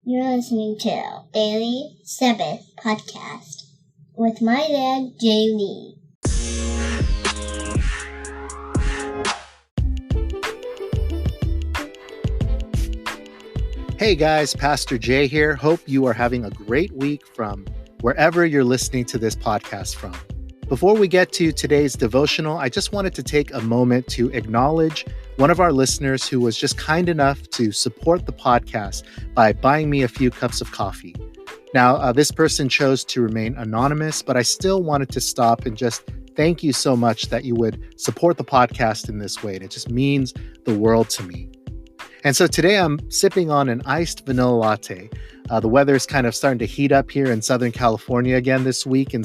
You're listening to Daily Sabbath Podcast with my dad, Jay Lee. Hey guys, Pastor Jay here. Hope you are having a great week from wherever you're listening to this podcast from. Before we get to today's devotional, I just wanted to take a moment to acknowledge one of our listeners who was just kind enough to support the podcast by buying me a few cups of coffee. Now, this person chose to remain anonymous, but I still wanted to stop and just thank you so much that you would support the podcast in this way. And it just means the world to me. And so today I'm sipping on an iced vanilla latte. The weather is kind of starting to heat up here in Southern California again this week. And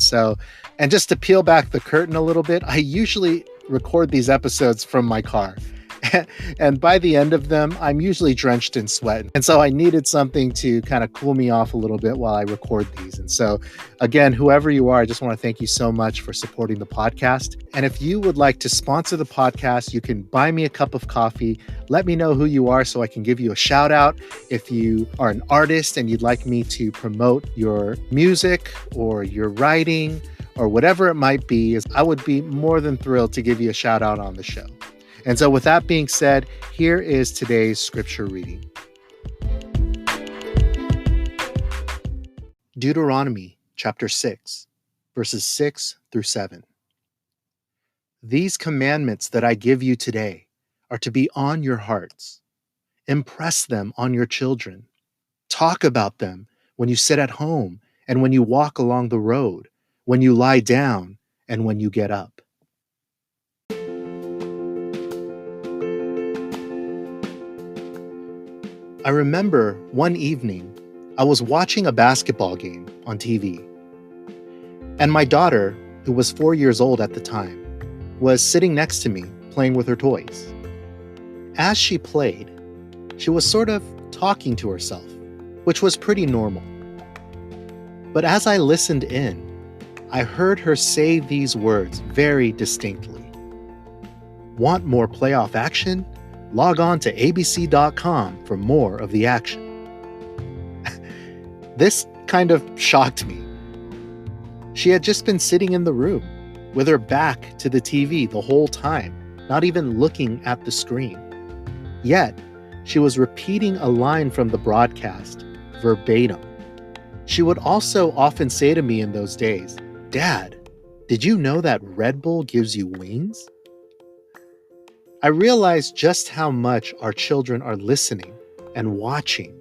just to peel back the curtain a little bit, I usually record these episodes from my car. And by the end of them, I'm usually drenched in sweat. And so I needed something to kind of cool me off a little bit while I record these. And so again, whoever you are, I just want to thank you so much for supporting the podcast. And if you would like to sponsor the podcast, you can buy me a cup of coffee. Let me know who you are so I can give you a shout out. If you are an artist and you'd like me to promote your music or your writing or whatever it might be, I would be more than thrilled to give you a shout out on the show. And so with that being said, here is today's scripture reading. Deuteronomy chapter 6, verses 6 through 7. These commandments that I give you today are to be on your hearts. Impress them on your children. Talk about them when you sit at home and when you walk along the road, when you lie down and when you get up. I remember one evening, I was watching a basketball game on TV, and my daughter, who was 4 years old at the time, was sitting next to me playing with her toys. As she played, she was sort of talking to herself, which was pretty normal. But as I listened in, I heard her say these words very distinctly. Want more playoff action? Log on to abc.com for more of the action. This kind of shocked me. She had just been sitting in the room with her back to the TV the whole time, not even looking at the screen. Yet, she was repeating a line from the broadcast, verbatim. She would also often say to me in those days, "Dad, did you know that Red Bull gives you wings?" I realized just how much our children are listening and watching.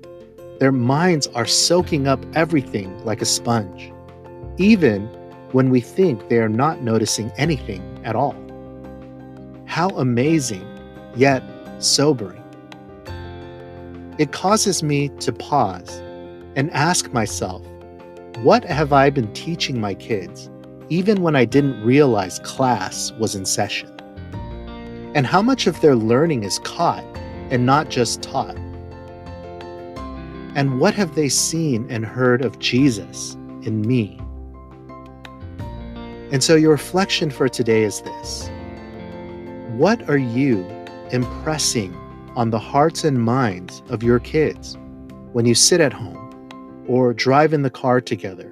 Their minds are soaking up everything like a sponge, even when we think they are not noticing anything at all. How amazing, yet sobering. It causes me to pause and ask myself, what have I been teaching my kids, even when I didn't realize class was in session? And how much of their learning is caught and not just taught? And what have they seen and heard of Jesus in me? And so your reflection for today is this. What are you impressing on the hearts and minds of your kids when you sit at home or drive in the car together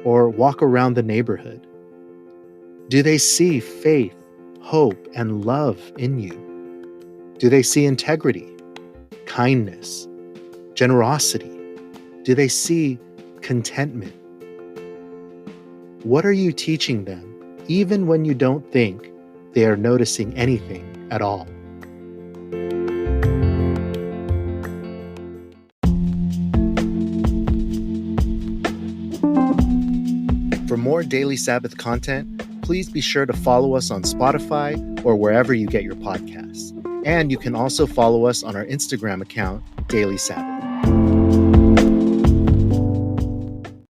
or walk around the neighborhood? Do they see faith, hope, and love in you? Do they see integrity, kindness, generosity? Do they see contentment? What are you teaching them, even when you don't think they are noticing anything at all? For more Daily Sabbath content, please be sure to follow us on Spotify or wherever you get your podcasts. And you can also follow us on our Instagram account, Daily Sabbath.